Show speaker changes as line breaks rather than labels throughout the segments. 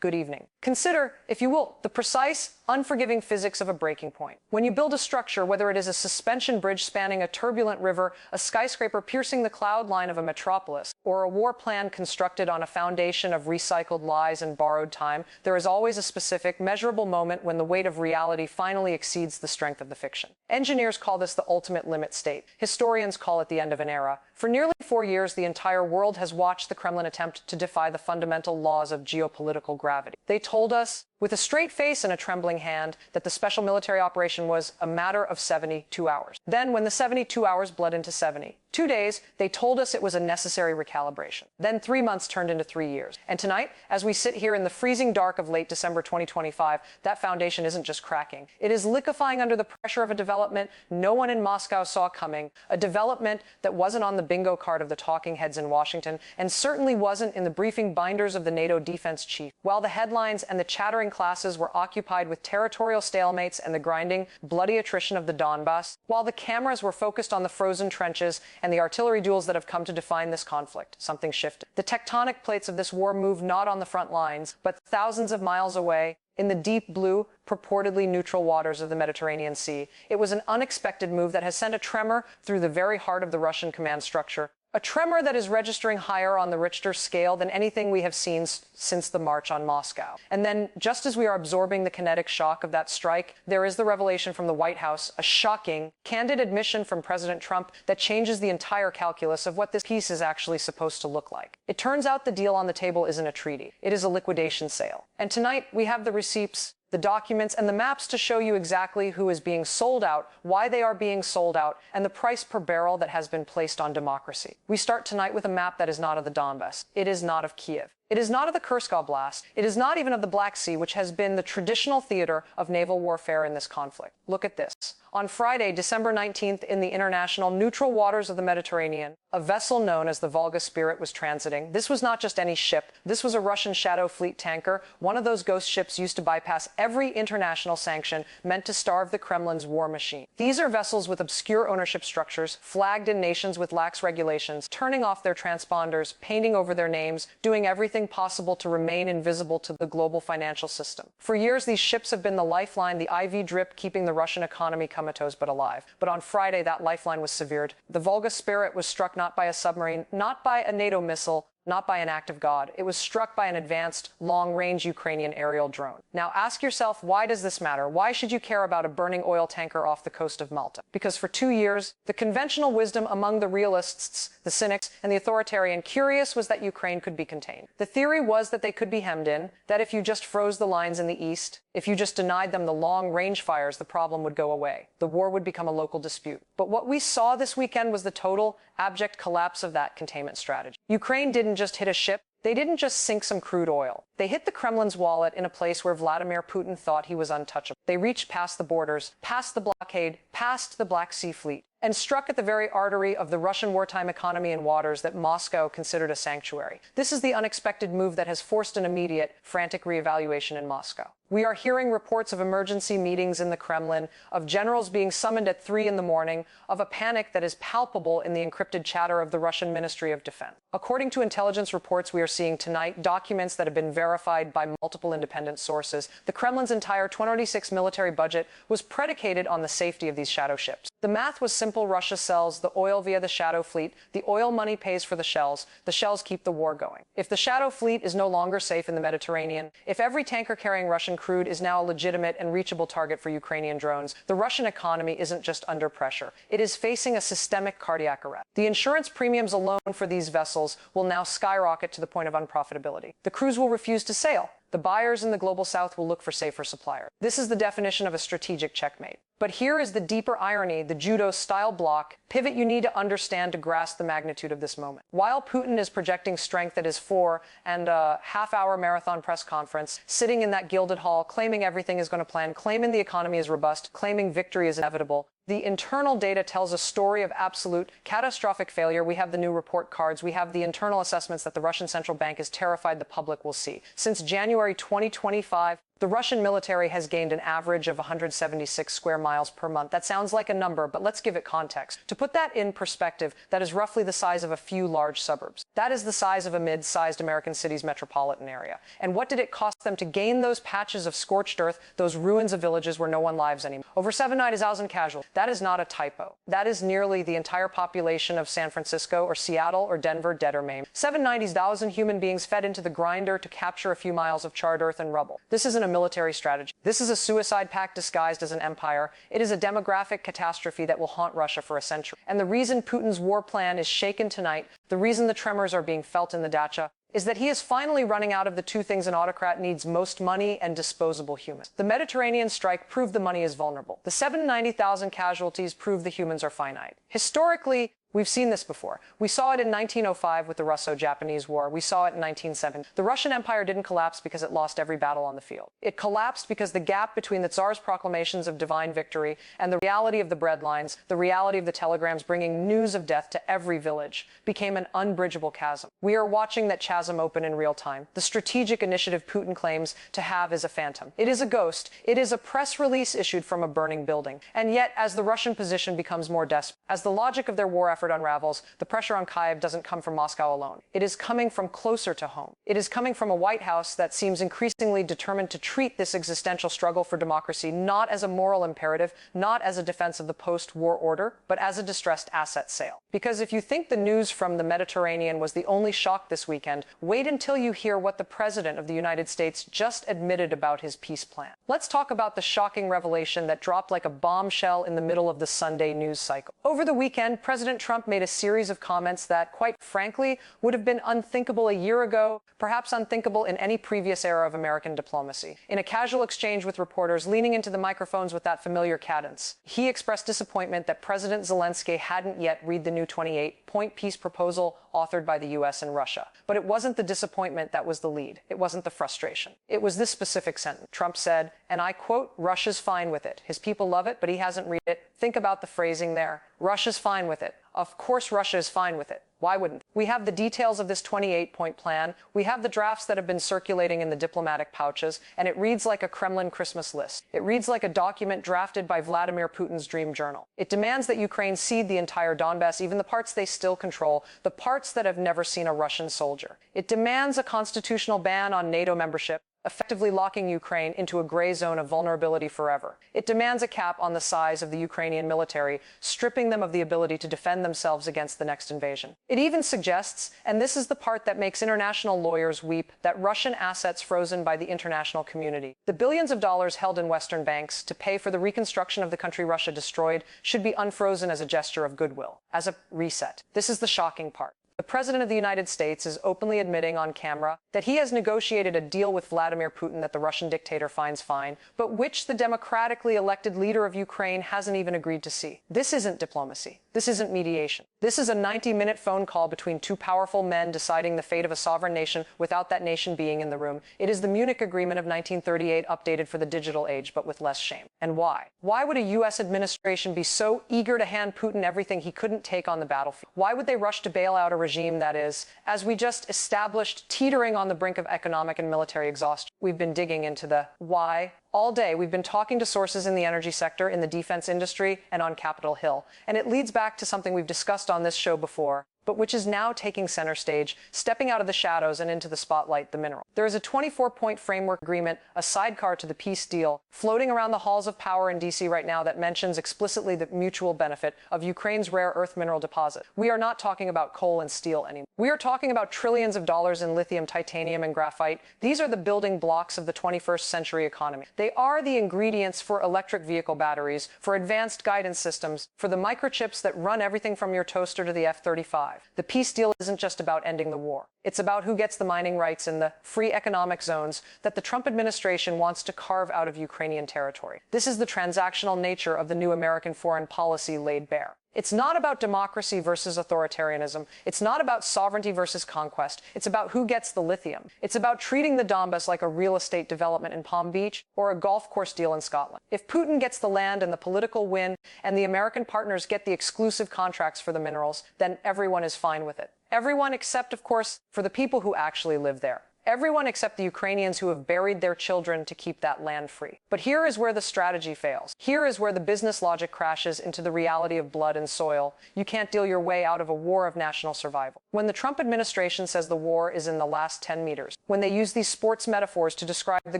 good evening. Consider, if you will, the precise, unforgiving physics of a breaking point. When you build a structure, whether it is a suspension bridge spanning a turbulent river, a skyscraper piercing the cloud line of a metropolis, or a war plan constructed on a foundation of recycled lies and borrowed time, there is always a specific, measurable moment when the weight of reality finally exceeds the strength of the fiction. Engineers call this the ultimate limit state. Historians call it the end of an era. For nearly 4 years, the entire world has watched the Kremlin attempt to defy the fundamental laws of geopolitical gravity. They told us, with a straight face and a trembling hand, that the special military operation was a matter of 72 hours. Then, when the 72 hours bled into 72 days, they told us it was a necessary recalibration. Then 3 months turned into 3 years. And tonight, as we sit here in the freezing dark of late December 2025, that foundation isn't just cracking. It is liquefying under the pressure of a development no one in Moscow saw coming, a development that wasn't on the bingo card of the talking heads in Washington, and certainly wasn't in the briefing binders of the NATO defense chief. While the headlines and the chattering classes were occupied with territorial stalemates and the grinding, bloody attrition of the Donbass, while the cameras were focused on the frozen trenches and the artillery duels that have come to define this conflict, something shifted. The tectonic plates of this war moved not on the front lines, but thousands of miles away, in the deep blue, purportedly neutral waters of the Mediterranean Sea. It was an unexpected move that has sent a tremor through the very heart of the Russian command structure. A tremor that is registering higher on the Richter scale than anything we have seen since the march on Moscow. And then, just as we are absorbing the kinetic shock of that strike, there is the revelation from the White House, a shocking, candid admission from President Trump that changes the entire calculus of what this peace is actually supposed to look like. It turns out the deal on the table isn't a treaty. It is a liquidation sale. And tonight, we have the receipts, the documents, and the maps to show you exactly who is being sold out, why they are being sold out, and the price per barrel that has been placed on democracy. We start tonight with a map that is not of the Donbass. It is not of Kiev. It is not of the Kursk Oblast. It is not even of the Black Sea, which has been the traditional theater of naval warfare in this conflict. Look at this. On Friday, December 19th, in the international neutral waters of the Mediterranean, a vessel known as the Volga Spirit was transiting. This was not just any ship. This was a Russian Shadow Fleet tanker, one of those ghost ships used to bypass every international sanction meant to starve the Kremlin's war machine. These are vessels with obscure ownership structures, flagged in nations with lax regulations, turning off their transponders, painting over their names, doing everything possible to remain invisible to the global financial system. For years, these ships have been the lifeline, the IV drip keeping the Russian economy comatose but alive. But on Friday, that lifeline was severed. The Volga Spirit was struck not by a submarine, not by a NATO missile, not by an act of God. It was struck by an advanced, long-range Ukrainian aerial drone. Now ask yourself, why does this matter? Why should you care about a burning oil tanker off the coast of Malta? Because for 2 years, the conventional wisdom among the realists, the cynics, and the authoritarian curious was that Ukraine could be contained. The theory was that they could be hemmed in, that if you just froze the lines in the east, if you just denied them the long-range fires, the problem would go away. The war would become a local dispute. But what we saw this weekend was the total, abject collapse of that containment strategy. Ukraine didn't just hit a ship. They didn't just sink some crude oil. They hit the Kremlin's wallet in a place where Vladimir Putin thought he was untouchable. They reached past the borders, past the blockade, past the Black Sea Fleet, and struck at the very artery of the Russian wartime economy and waters that Moscow considered a sanctuary. This is the unexpected move that has forced an immediate, frantic reevaluation in Moscow. We are hearing reports of emergency meetings in the Kremlin, of generals being summoned at 3 in the morning, of a panic that is palpable in the encrypted chatter of the Russian Ministry of Defense. According to intelligence reports we are seeing tonight, documents that have been verified by multiple independent sources, the Kremlin's entire 2026 military budget was predicated on the safety of these shadow ships. The math was simple. Russia sells the oil via the Shadow Fleet. The oil money pays for the shells. The shells keep the war going. If the Shadow Fleet is no longer safe in the Mediterranean, if every tanker carrying Russian crude is now a legitimate and reachable target for Ukrainian drones, the Russian economy isn't just under pressure. It is facing a systemic cardiac arrest. The insurance premiums alone for these vessels will now skyrocket to the point of unprofitability. The crews will refuse to sail. The buyers in the global south will look for safer suppliers. This is the definition of a strategic checkmate. But here is the deeper irony, the judo-style block pivot you need to understand to grasp the magnitude of this moment. While Putin is projecting strength at his 4.5-hour marathon press conference, sitting in that gilded hall, claiming everything is going to plan, claiming the economy is robust, claiming victory is inevitable, the internal data tells a story of absolute catastrophic failure. We have the new report cards. We have the internal assessments that the Russian central bank is terrified the public will see. Since January 2025, The Russian military has gained an average of 176 square miles per month. That sounds like a number, but let's give it context. To put that in perspective, that is roughly the size of a few large suburbs. That is the size of a mid-sized American city's metropolitan area. And what did it cost them to gain those patches of scorched earth, those ruins of villages where no one lives anymore? Over 790,000 casualties. That is not a typo. That is nearly the entire population of San Francisco or Seattle or Denver, dead or maimed. 790,000 human beings fed into the grinder to capture a few miles of charred earth and rubble. This isn't a military strategy. This is a suicide pact disguised as an empire. It is a demographic catastrophe that will haunt Russia for a century. And the reason Putin's war plan is shaken tonight, the reason the tremors are being felt in the dacha, is that he is finally running out of the two things an autocrat needs most: money and disposable humans. The Mediterranean strike proved the money is vulnerable. The 790,000 casualties prove the humans are finite. Historically, we've seen this before. We saw it in 1905 with the Russo-Japanese War. We saw it in 1970. The Russian Empire didn't collapse because it lost every battle on the field. It collapsed because the gap between the Tsar's proclamations of divine victory and the reality of the breadlines, the reality of the telegrams bringing news of death to every village, became an unbridgeable chasm. We are watching that chasm open in real time. The strategic initiative Putin claims to have is a phantom. It is a ghost. It is a press release issued from a burning building. And yet, as the Russian position becomes more desperate, as the logic of their war effort unravels, the pressure on Kyiv doesn't come from Moscow alone. It is coming from closer to home. It is coming from a White House that seems increasingly determined to treat this existential struggle for democracy not as a moral imperative, not as a defense of the post-war order, but as a distressed asset sale. Because if you think the news from the Mediterranean was the only shock this weekend, wait until you hear what the President of the United States just admitted about his peace plan. Let's talk about the shocking revelation that dropped like a bombshell in the middle of the Sunday news cycle. Over the weekend, President Trump made a series of comments that, quite frankly, would have been unthinkable a year ago, perhaps unthinkable in any previous era of American diplomacy. In a casual exchange with reporters, leaning into the microphones with that familiar cadence, he expressed disappointment that President Zelensky hadn't yet read the new 28-point peace proposal authored by the U.S. and Russia. But it wasn't the disappointment that was the lead. It wasn't the frustration. It was this specific sentence. Trump said, and I quote, "Russia's fine with it. His people love it, but he hasn't read it." Think about the phrasing there. Russia's fine with it. Of course Russia is fine with it. Why wouldn't? We have the details of this 28-point plan. We have the drafts that have been circulating in the diplomatic pouches, and it reads like a Kremlin Christmas list. It reads like a document drafted by Vladimir Putin's dream journal. It demands that Ukraine cede the entire Donbass, even the parts they still control, the parts that have never seen a Russian soldier. It demands a constitutional ban on NATO membership, effectively locking Ukraine into a gray zone of vulnerability forever. It demands a cap on the size of the Ukrainian military, stripping them of the ability to defend themselves against the next invasion. It even suggests, and this is the part that makes international lawyers weep, that Russian assets frozen by the international community, the billions of dollars held in Western banks to pay for the reconstruction of the country Russia destroyed, should be unfrozen as a gesture of goodwill, as a reset. This is the shocking part. The President of the United States is openly admitting on camera that he has negotiated a deal with Vladimir Putin that the Russian dictator finds fine, but which the democratically elected leader of Ukraine hasn't even agreed to see. This isn't diplomacy. This isn't mediation. This is a 90-minute phone call between two powerful men deciding the fate of a sovereign nation without that nation being in the room. It is the Munich Agreement of 1938 updated for the digital age, but with less shame. And why? Why would a U.S. administration be so eager to hand Putin everything he couldn't take on the battlefield? Why would they rush to bail out a regime that is, as we just established, teetering on the brink of economic and military exhaustion? We've been digging into the why all day. We've been talking to sources in the energy sector, in the defense industry, and on Capitol Hill. And it leads back to something we've discussed on this show before, but which is now taking center stage, stepping out of the shadows and into the spotlight: the mineral. There is a 24-point framework agreement, a sidecar to the peace deal, floating around the halls of power in D.C. right now that mentions explicitly the mutual benefit of Ukraine's rare earth mineral deposit. We are not talking about coal and steel anymore. We are talking about trillions of dollars in lithium, titanium, and graphite. These are the building blocks of the 21st century economy. They are the ingredients for electric vehicle batteries, for advanced guidance systems, for the microchips that run everything from your toaster to the F-35. The peace deal isn't just about ending the war. It's about who gets the mining rights in the free economic zones that the Trump administration wants to carve out of Ukrainian territory. This is the transactional nature of the new American foreign policy laid bare. It's not about democracy versus authoritarianism. It's not about sovereignty versus conquest. It's about who gets the lithium. It's about treating the Donbass like a real estate development in Palm Beach or a golf course deal in Scotland. If Putin gets the land and the political win, and the American partners get the exclusive contracts for the minerals, then everyone is fine with it. Everyone except, of course, for the people who actually live there. Everyone except the Ukrainians who have buried their children to keep that land free. But here is where the strategy fails. Here is where the business logic crashes into the reality of blood and soil. You can't deal your way out of a war of national survival. When the Trump administration says the war is in the last 10 meters, when they use these sports metaphors to describe the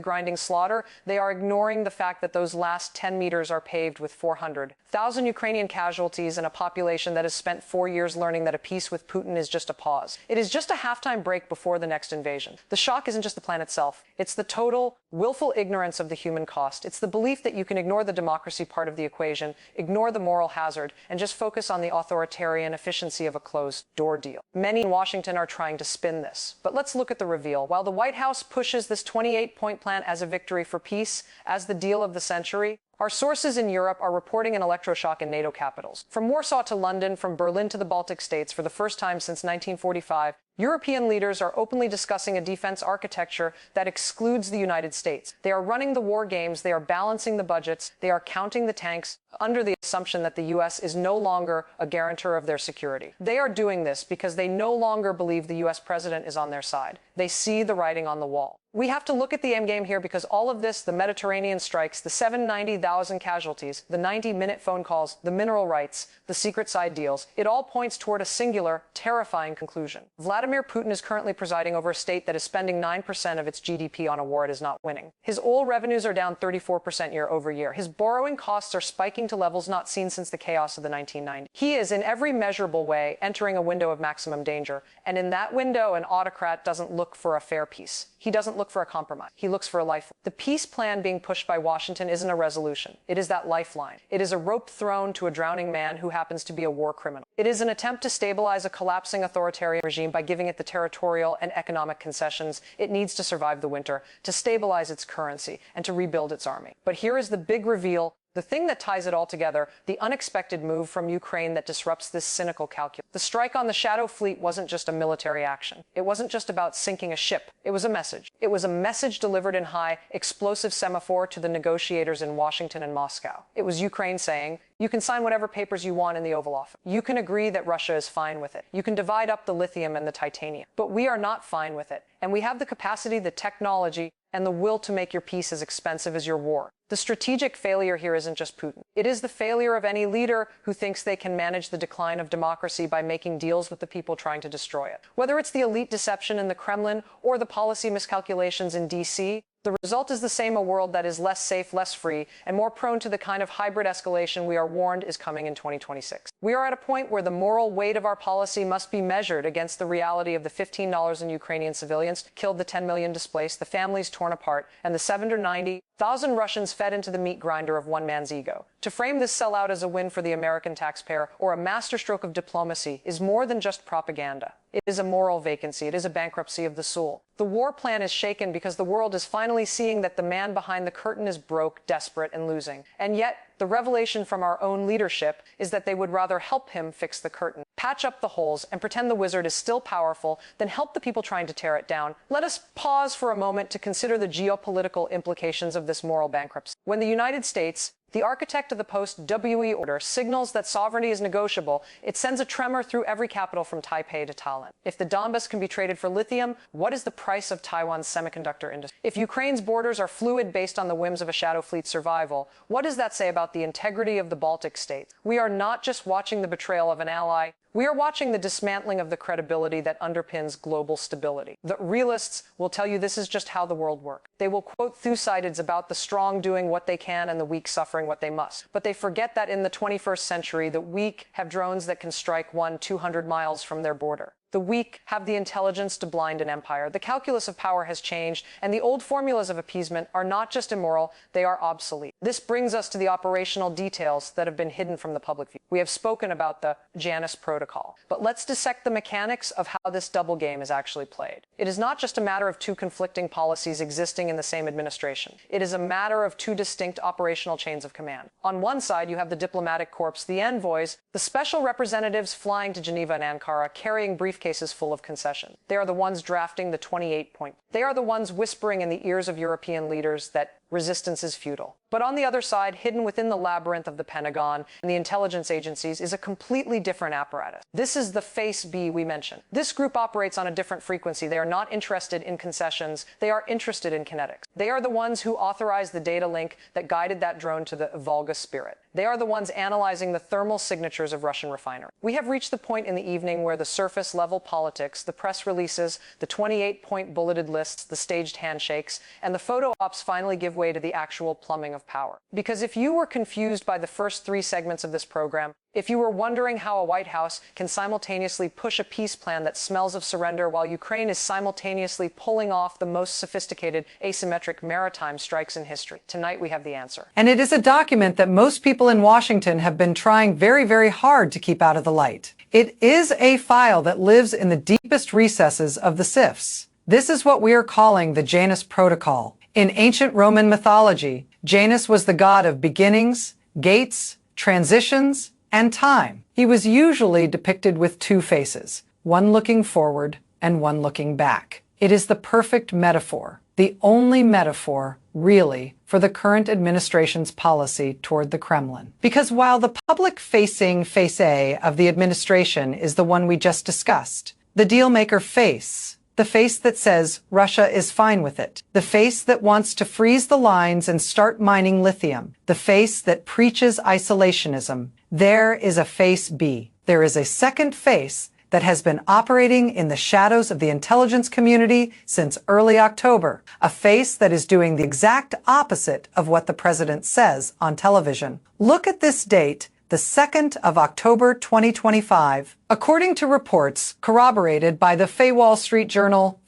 grinding slaughter, they are ignoring the fact that those last 10 meters are paved with 400,000 Ukrainian casualties and a population that has spent 4 years learning that a peace with Putin is just a pause. It is just a halftime break before the next invasion. The shock isn't just the plan itself. It's the total, willful ignorance of the human cost. It's the belief that you can ignore the democracy part of the equation, ignore the moral hazard, and just focus on the authoritarian efficiency of a closed-door deal. Many in Washington are trying to spin this. But let's look at the reveal. While the White House pushes this 28-point plan as a victory for peace, as the deal of the century, our sources in Europe are reporting an electroshock in NATO capitals. From Warsaw to London, from Berlin to the Baltic states, for the first time since 1945, European leaders are openly discussing a defense architecture that excludes the United States. They are running the war games, they are balancing the budgets, they are counting the tanks under the assumption that the U.S. is no longer a guarantor of their security. They are doing this because they no longer believe the U.S. president is on their side. They see the writing on the wall. We have to look at the end game here because all of this, the Mediterranean strikes, the 790,000 casualties, the 90-minute phone calls, the mineral rights, the secret side deals, it all points toward a singular, terrifying conclusion. Vladimir Putin is currently presiding over a state that is spending 9% of its GDP on a war it is not winning. His oil revenues are down 34% year over year. His borrowing costs are spiking to levels not seen since the chaos of the 1990s. He is, in every measurable way, entering a window of maximum danger. And in that window, an autocrat doesn't look for a fair peace. He doesn't look for a compromise. He looks for a lifeline. The peace plan being pushed by Washington isn't a resolution. It is that lifeline. It is a rope thrown to a drowning man who happens to be a war criminal. It is an attempt to stabilize a collapsing authoritarian regime by giving it the territorial and economic concessions it needs to survive the winter, to stabilize its currency, and to rebuild its army. But here is the big reveal. The thing that ties it all together, the unexpected move from Ukraine that disrupts this cynical calculus. The strike on the Shadow Fleet wasn't just a military action. It wasn't just about sinking a ship. It was a message. It was a message delivered in high, explosive semaphore to the negotiators in Washington and Moscow. It was Ukraine saying, you can sign whatever papers you want in the Oval Office. You can agree that Russia is fine with it. You can divide up the lithium and the titanium. But we are not fine with it. And we have the capacity, the technology, and the will to make your peace as expensive as your war. The strategic failure here isn't just Putin. It is the failure of any leader who thinks they can manage the decline of democracy by making deals with the people trying to destroy it. Whether it's the elite deception in the Kremlin or the policy miscalculations in D.C., the result is the same: a world that is less safe, less free, and more prone to the kind of hybrid escalation we are warned is coming in 2026. We are at a point where the moral weight of our policy must be measured against the reality of the $15 in Ukrainian civilians killed, the 10 million displaced, the families torn apart, and the 790,000 Russians fed into the meat grinder of one man's ego. To frame this sellout as a win for the American taxpayer or a masterstroke of diplomacy is more than just propaganda. It is a moral vacancy. It is a bankruptcy of the soul. The war plan is shaken because the world is finally seeing that the man behind the curtain is broke, desperate, and losing. And yet, the revelation from our own leadership is that they would rather help him fix the curtain, patch up the holes, and pretend the wizard is still powerful than help the people trying to tear it down. Let us pause for a moment to consider the geopolitical implications of this moral bankruptcy. When the United States, the architect of the post-WE order, signals that sovereignty is negotiable, it sends a tremor through every capital from Taipei to Tallinn. If the Donbas can be traded for lithium, what is the price of Taiwan's semiconductor industry? If Ukraine's borders are fluid based on the whims of a Shadow Fleet survival, what does that say about the integrity of the Baltic states? We are not just watching the betrayal of an ally. We are watching the dismantling of the credibility that underpins global stability. The realists will tell you this is just how the world works. They will quote Thucydides about the strong doing what they can and the weak suffering what they must. But they forget that in the 21st century, the weak have drones that can strike 200 miles from their border. The weak have the intelligence to blind an empire. The calculus of power has changed, and the old formulas of appeasement are not just immoral, they are obsolete. This brings us to the operational details that have been hidden from the public view. We have spoken about the Janus Protocol, but let's dissect the mechanics of how this double game is actually played. It is not just a matter of two conflicting policies existing in the same administration. It is a matter of two distinct operational chains of command. On one side, you have the diplomatic corps, the envoys, the special representatives flying to Geneva and Ankara, carrying briefcases full of concession. They are the ones drafting the 28-point. They are the ones whispering in the ears of European leaders that resistance is futile. But on the other side, hidden within the labyrinth of the Pentagon and the intelligence agencies, is a completely different apparatus. This is the Face B we mentioned. This group operates on a different frequency. They are not interested in concessions. They are interested in kinetics. They are the ones who authorized the data link that guided that drone to the Volga Spirit. They are the ones analyzing the thermal signatures of Russian refineries. We have reached the point in the evening where the surface-level politics, the press releases, the 28-point bulleted lists, the staged handshakes, and the photo ops finally give way to the actual plumbing of power. Because if you were confused by the first 3 segments of this program, if you were wondering how a White House can simultaneously push a peace plan that smells of surrender while Ukraine is simultaneously pulling off the most sophisticated asymmetric maritime strikes in history, tonight we have the answer.
And it is a document that most people in Washington have been trying very, very hard to keep out of the light. It is a file that lives in the deepest recesses of the SIFs. This is what we are calling the Janus Protocol. In ancient Roman mythology, Janus was the god of beginnings, gates, transitions, and time. He was usually depicted with 2 faces, one looking forward and one looking back. It is the perfect metaphor, the only metaphor, really, for the current administration's policy toward the Kremlin. Because while the public-facing face A of the administration is the one we just discussed, the deal-maker face, the face that says Russia is fine with it, the face that wants to freeze the lines and start mining lithium, the face that preaches isolationism, there is a face B. There is a second face that has been operating in the shadows of the intelligence community since early October, a face that is doing the exact opposite of what the president says on television. Look at this date, the 2nd of October 2025. According to reports corroborated by the Wall Street Journal,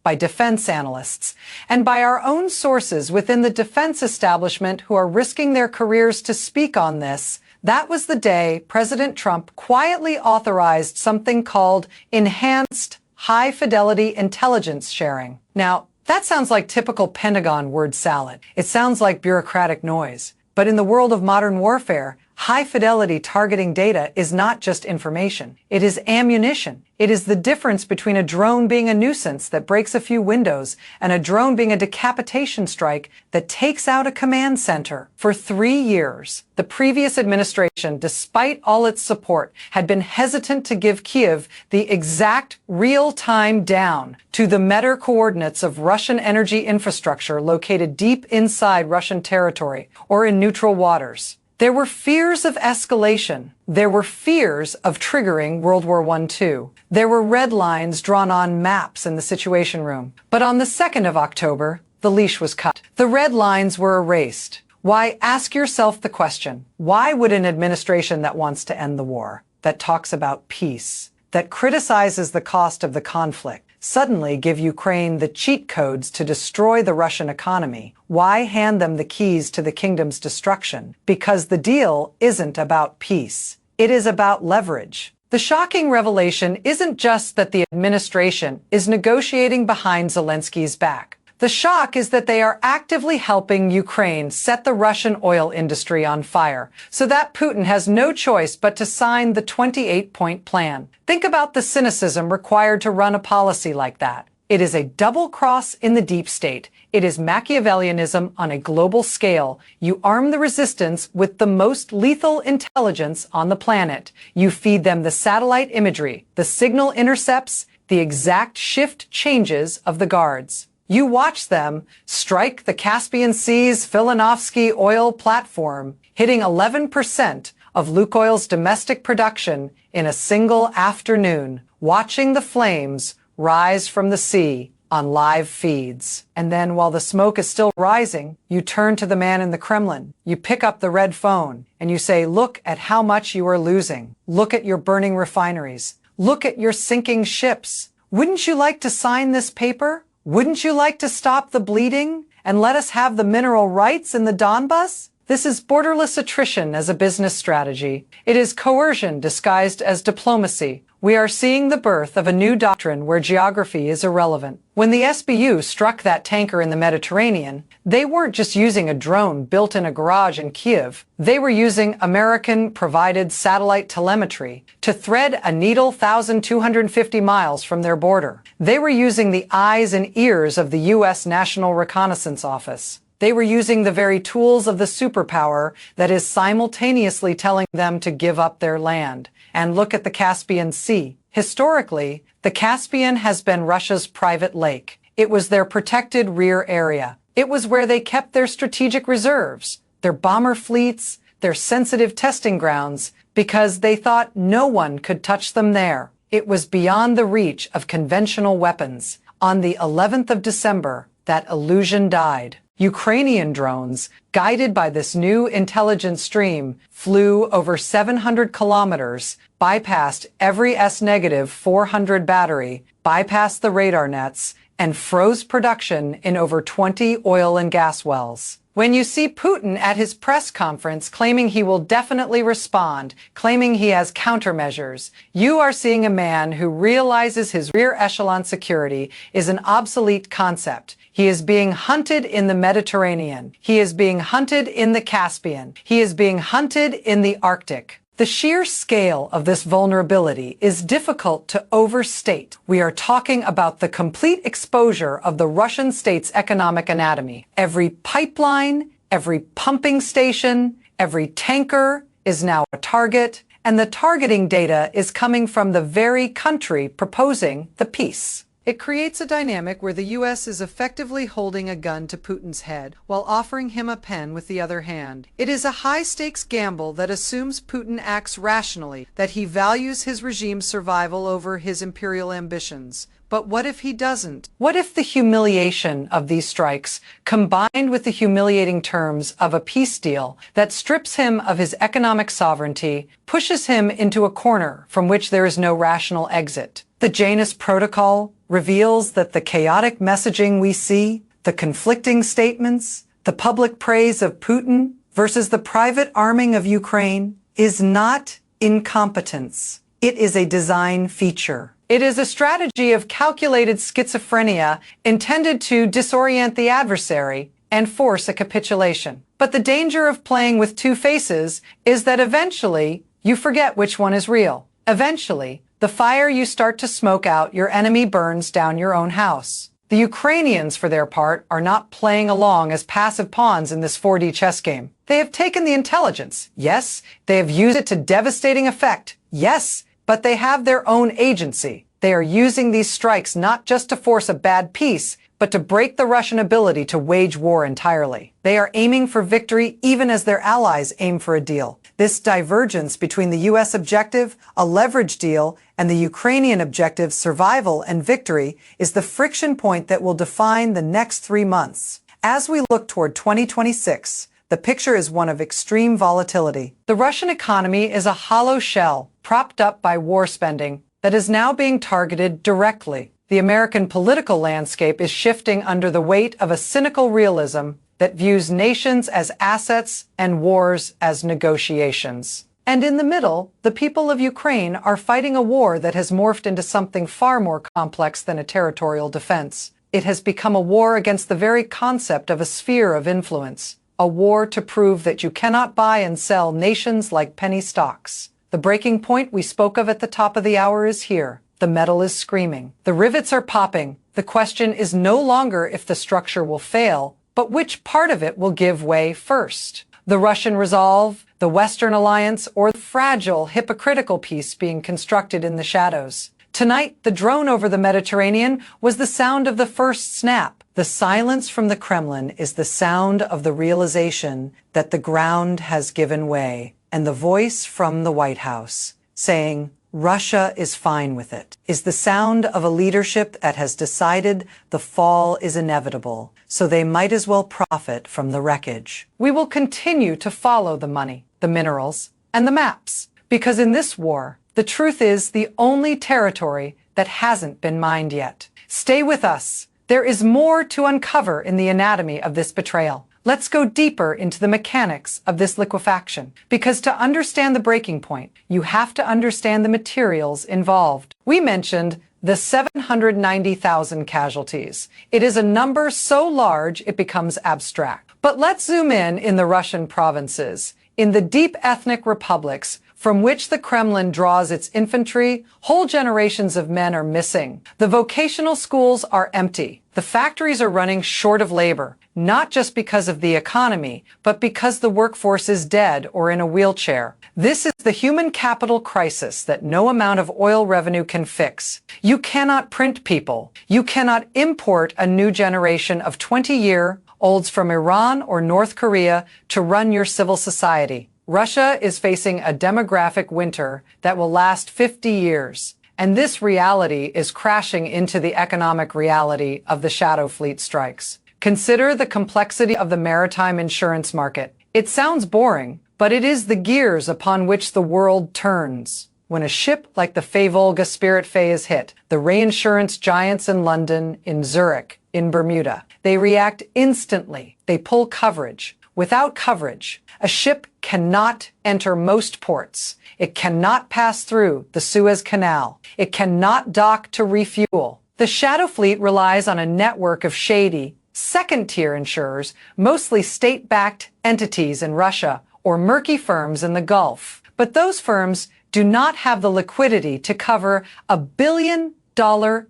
by defense analysts, and by our own sources within the defense establishment who are risking their careers to speak on this, that was the day President Trump quietly authorized something called enhanced high-fidelity intelligence sharing. Now, that sounds like typical Pentagon word salad. It sounds like bureaucratic noise. But in the world of modern warfare, high-fidelity targeting data is not just information. It is ammunition. It is the difference between a drone being a nuisance that breaks a few windows and a drone being a decapitation strike that takes out a command center. For 3 years, the previous administration, despite all its support, had been hesitant to give Kyiv the exact real-time down to the meta coordinates of Russian energy infrastructure located deep inside Russian territory or in neutral waters. There were fears of escalation. There were fears of triggering World War I-II. There were red lines drawn on maps in the Situation Room. But on the 2nd of October, the leash was cut. The red lines were erased. Why, ask yourself the question, why would an administration that wants to end the war, that talks about peace, that criticizes the cost of the conflict, suddenly give Ukraine the cheat codes to destroy the Russian economy? Why hand them the keys to the kingdom's destruction? Because the deal isn't about peace. It is about leverage. The shocking revelation isn't just that the administration is negotiating behind Zelensky's back. The shock is that they are actively helping Ukraine set the Russian oil industry on fire, so that Putin has no choice but to sign the 28-point plan. Think about the cynicism required to run a policy like that. It is a double cross in the deep state. It is Machiavellianism on a global scale. You arm the resistance with the most lethal intelligence on the planet. You feed them the satellite imagery, the signal intercepts, the exact shift changes of the guards. You watch them strike the Caspian Sea's Filanovsky oil platform, hitting 11% of Lukoil's domestic production in a single afternoon, watching the flames rise from the sea on live feeds. And then while the smoke is still rising, you turn to the man in the Kremlin. You pick up the red phone and you say, look at how much you are losing. Look at your burning refineries. Look at your sinking ships. Wouldn't you like to sign this paper? Wouldn't you like to stop the bleeding and let us have the mineral rights in the Donbas? This is borderless attrition as a business strategy. It is coercion disguised as diplomacy. We are seeing the birth of a new doctrine where geography is irrelevant. When the SBU struck that tanker in the Mediterranean, they weren't just using a drone built in a garage in Kyiv. They were using American-provided satellite telemetry to thread a needle 1,250 miles from their border. They were using the eyes and ears of the U.S. National Reconnaissance Office. They were using the very tools of the superpower that is simultaneously telling them to give up their land. And look at the Caspian Sea. Historically, the Caspian has been Russia's private lake. It was their protected rear area. It was where they kept their strategic reserves, their bomber fleets, their sensitive testing grounds, because they thought no one could touch them there. It was beyond the reach of conventional weapons. On the 11th of December, that illusion died. Ukrainian drones, guided by this new intelligence stream, flew over 700 kilometers, bypassed every S-negative 400 battery, bypassed the radar nets, and froze production in over 20 oil and gas wells. When you see Putin at his press conference claiming he will definitely respond, claiming he has countermeasures, you are seeing a man who realizes his rear echelon security is an obsolete concept. He is being hunted in the Mediterranean. He is being hunted in the Caspian. He is being hunted in the Arctic. The sheer scale of this vulnerability is difficult to overstate. We are talking about the complete exposure of the Russian state's economic anatomy. Every pipeline, every pumping station, every tanker is now a target, and the targeting data is coming from the very country proposing the peace. It creates a dynamic where the U.S. is effectively holding a gun to Putin's head while offering him a pen with the other hand. It is a high-stakes gamble that assumes Putin acts rationally, that he values his regime's survival over his imperial ambitions. But what if he doesn't? What if the humiliation of these strikes, combined with the humiliating terms of a peace deal that strips him of his economic sovereignty, pushes him into a corner from which there is no rational exit? The Janus Protocol reveals that the chaotic messaging we see, the conflicting statements, the public praise of Putin versus the private arming of Ukraine is not incompetence. It is a design feature. It is a strategy of calculated schizophrenia intended to disorient the adversary and force a capitulation. But the danger of playing with two faces is that eventually you forget which one is real. Eventually, the fire you start to smoke out, your enemy burns down your own house. The Ukrainians, for their part, are not playing along as passive pawns in this 4D chess game. They have taken the intelligence, yes. They have used it to devastating effect, yes. But they have their own agency. They are using these strikes not just to force a bad peace, but to break the Russian ability to wage war entirely. They are aiming for victory even as their allies aim for a deal. This divergence between the U.S. objective, a leverage deal, and the Ukrainian objective, survival and victory, is the friction point that will define the next 3 months. As we look toward 2026, the picture is one of extreme volatility. The Russian economy is a hollow shell, propped up by war spending, that is now being targeted directly. The American political landscape is shifting under the weight of a cynical realism that views nations as assets and wars as negotiations. And in the middle, the people of Ukraine are fighting a war that has morphed into something far more complex than a territorial defense. It has become a war against the very concept of a sphere of influence, a war to prove that you cannot buy and sell nations like penny stocks. The breaking point we spoke of at the top of the hour is here. The metal is screaming. The rivets are popping. The question is no longer if the structure will fail, but which part of it will give way first. The Russian resolve, the Western alliance, or the fragile, hypocritical peace being constructed in the shadows. Tonight, the drone over the Mediterranean was the sound of the first snap. The silence from the Kremlin is the sound of the realization that the ground has given way. And the voice from the White House saying, Russia is fine with it, is the sound of a leadership that has decided the fall is inevitable, so they might as well profit from the wreckage. We will continue to follow the money, the minerals, and the maps, because in this war, the truth is the only territory that hasn't been mined yet. Stay with us. There is more to uncover in the anatomy of this betrayal. Let's go deeper into the mechanics of this liquefaction, because to understand the breaking point, you have to understand the materials involved. We mentioned the 790,000 casualties. It is a number so large it becomes abstract. But let's zoom in the Russian provinces. In the deep ethnic republics, from which the Kremlin draws its infantry, whole generations of men are missing. The vocational schools are empty. The factories are running short of labor, not just because of the economy, but because the workforce is dead or in a wheelchair. This is the human capital crisis that no amount of oil revenue can fix. You cannot print people. You cannot import a new generation of 20-year-olds from Iran or North Korea to run your civil society. Russia is facing a demographic winter that will last 50 years. And this reality is crashing into the economic reality of the shadow fleet strikes. Consider the complexity of the maritime insurance market. It sounds boring, but it is the gears upon which the world turns. When a ship like the Volga Spirit Faye is hit, the reinsurance giants in London, in Zurich, in Bermuda, they react instantly. They pull coverage. Without coverage, a ship cannot enter most ports. It cannot pass through the Suez Canal. It cannot dock to refuel. The shadow fleet relies on a network of shady, second-tier insurers, mostly state-backed entities in Russia or murky firms in the Gulf. But those firms do not have the liquidity to cover $1 billion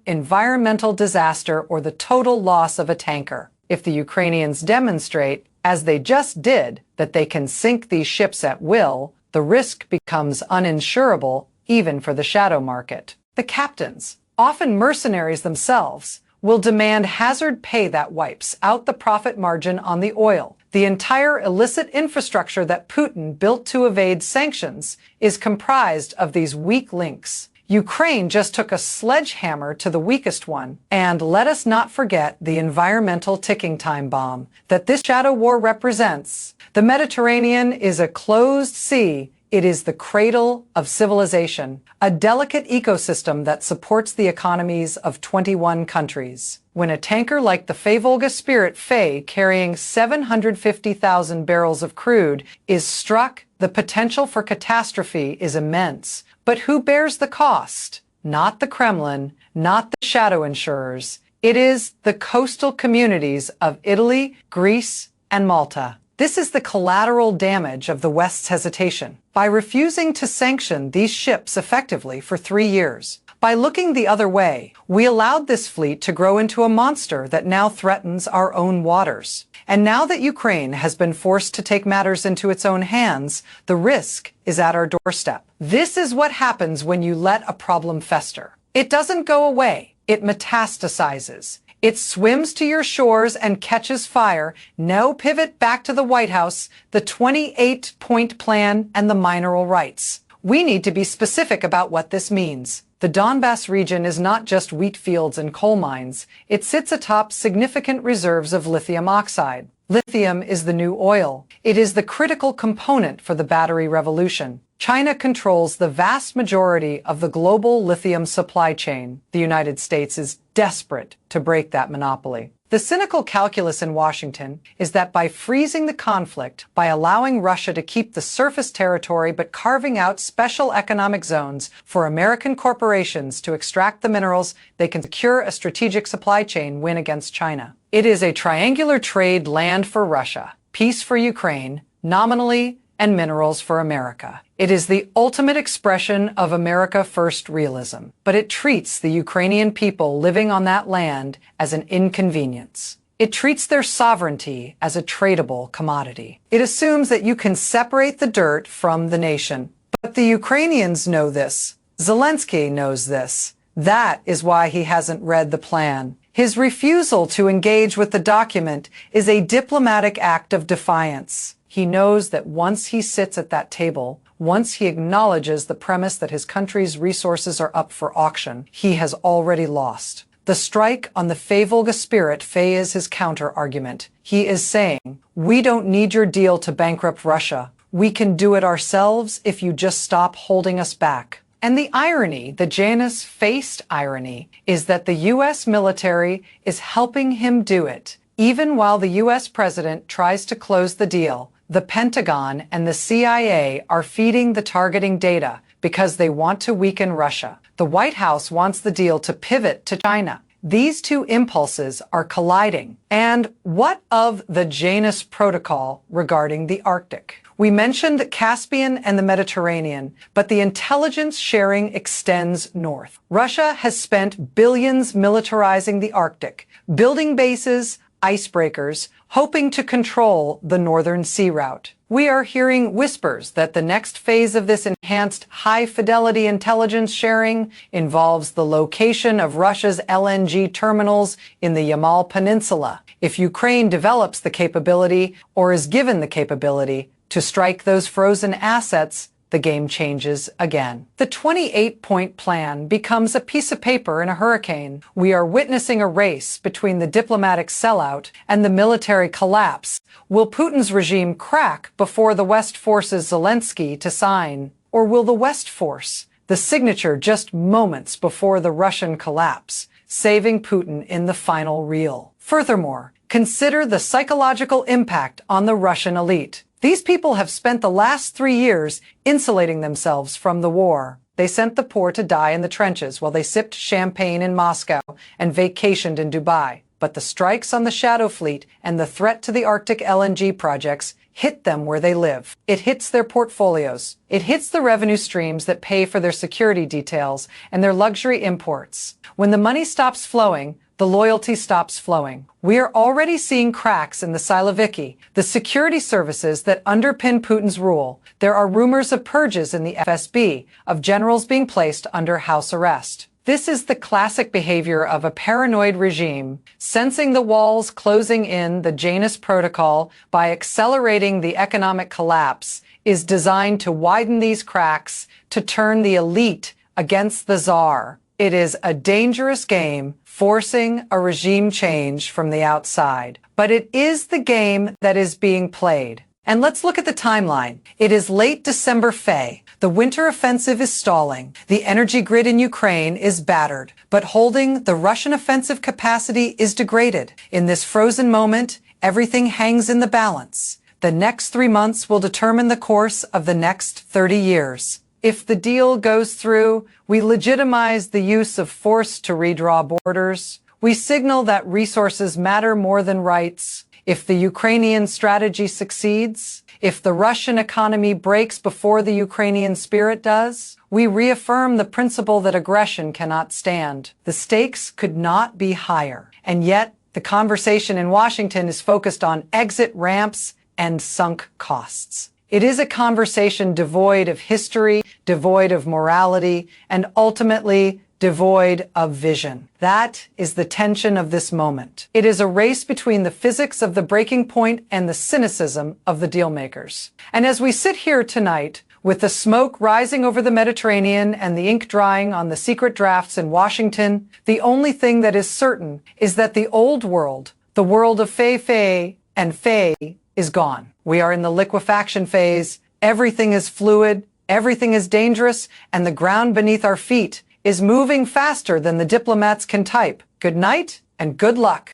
environmental disaster or the total loss of a tanker. If the Ukrainians demonstrate, as they just did, that they can sink these ships at will, the risk becomes uninsurable even for the shadow market. The captains, often mercenaries themselves, will demand hazard pay that wipes out the profit margin on the oil. The entire illicit infrastructure that Putin built to evade sanctions is comprised of these weak links. Ukraine just took a sledgehammer to the weakest one, and let us not forget the environmental ticking time bomb that this shadow war represents. The Mediterranean is a closed sea. It is the cradle of civilization, a delicate ecosystem that supports the economies of 21 countries. When a tanker like the Volga Spirit Faye, carrying 750,000 barrels of crude, is struck, the potential for catastrophe is immense. But who bears the cost? Not the Kremlin, not the shadow insurers. It is the coastal communities of Italy, Greece, and Malta. This is the collateral damage of the West's hesitation. By refusing to sanction these ships effectively for 3 years, by looking the other way, we allowed this fleet to grow into a monster that now threatens our own waters. And now that Ukraine has been forced to take matters into its own hands, the risk is at our doorstep. This is what happens when you let a problem fester. It doesn't go away. It metastasizes. It swims to your shores and catches fire. Now pivot back to the White House, the 28-point plan, and the mineral rights. We need to be specific about what this means. The Donbass region is not just wheat fields and coal mines. It sits atop significant reserves of lithium oxide. Lithium is the new oil. It is the critical component for the battery revolution. China controls the vast majority of the global lithium supply chain. The United States is desperate to break that monopoly. The cynical calculus in Washington is that by freezing the conflict, by allowing Russia to keep the surface territory but carving out special economic zones for American corporations to extract the minerals, they can secure a strategic supply chain win against China. It is a triangular trade land for Russia, peace for Ukraine, nominally, and minerals for America. It is the ultimate expression of America First realism, but it treats the Ukrainian people living on that land as an inconvenience. It treats their sovereignty as a tradable commodity. It assumes that you can separate the dirt from the nation. But the Ukrainians know this. Zelensky knows this. That is why he hasn't read the plan. His refusal to engage with the document is a diplomatic act of defiance. He knows that once he sits at that table, once he acknowledges the premise that his country's resources are up for auction, he has already lost. The strike on the Volga Spirit Faye is his counter-argument. He is saying, we don't need your deal to bankrupt Russia. We can do it ourselves if you just stop holding us back. And the irony, the Janus-faced irony, is that the U.S. military is helping him do it. Even while the U.S. president tries to close the deal, the Pentagon and the CIA are feeding the targeting data because they want to weaken Russia. The White House wants the deal to pivot to China. These two impulses are colliding. And what of the Janus Protocol regarding the Arctic? We mentioned the Caspian and the Mediterranean, but the intelligence sharing extends north. Russia has spent billions militarizing the Arctic, building bases, icebreakers, hoping to control the northern sea route. We are hearing whispers that the next phase of this enhanced high-fidelity intelligence sharing involves the location of Russia's LNG terminals in the Yamal Peninsula. If Ukraine develops the capability, or is given the capability, to strike those frozen assets, the game changes again. The 28-point plan becomes a piece of paper in a hurricane. We are witnessing a race between the diplomatic sellout and the military collapse. Will Putin's regime crack before the West forces Zelensky to sign? Or will the West force the signature just moments before the Russian collapse, saving Putin in the final reel? Furthermore, consider the psychological impact on the Russian elite. These people have spent the last 3 years insulating themselves from the war. They sent the poor to die in the trenches while they sipped champagne in Moscow and vacationed in Dubai. But the strikes on the Shadow Fleet and the threat to the Arctic LNG projects hit them where they live. It hits their portfolios. It hits the revenue streams that pay for their security details and their luxury imports. When the money stops flowing, the loyalty stops flowing. We are already seeing cracks in the Siloviki, the security services that underpin Putin's rule. There are rumors of purges in the FSB, of generals being placed under house arrest. This is the classic behavior of a paranoid regime, sensing the walls closing in. The Janus Protocol, by accelerating the economic collapse, is designed to widen these cracks, to turn the elite against the czar. It is a dangerous game, forcing a regime change from the outside. But it is the game that is being played. And let's look at the timeline. It is late December Fay. The winter offensive is stalling. The energy grid in Ukraine is battered. But holding the Russian offensive capacity is degraded. In this frozen moment, everything hangs in the balance. The next 3 months will determine the course of the next 30 years. If the deal goes through, we legitimize the use of force to redraw borders. We signal that resources matter more than rights. If the Ukrainian strategy succeeds, if the Russian economy breaks before the Ukrainian spirit does, we reaffirm the principle that aggression cannot stand. The stakes could not be higher. And yet, the conversation in Washington is focused on exit ramps and sunk costs. It is a conversation devoid of history, devoid of morality, and ultimately devoid of vision. That is the tension of this moment. It is a race between the physics of the breaking point and the cynicism of the dealmakers. And as we sit here tonight, with the smoke rising over the Mediterranean and the ink drying on the secret drafts in Washington, the only thing that is certain is that the old world, the world of Fei and Fei, is gone. We are in the liquefaction phase. Everything is fluid, everything is dangerous, and the ground beneath our feet is moving faster than the diplomats can type. Good night and good luck.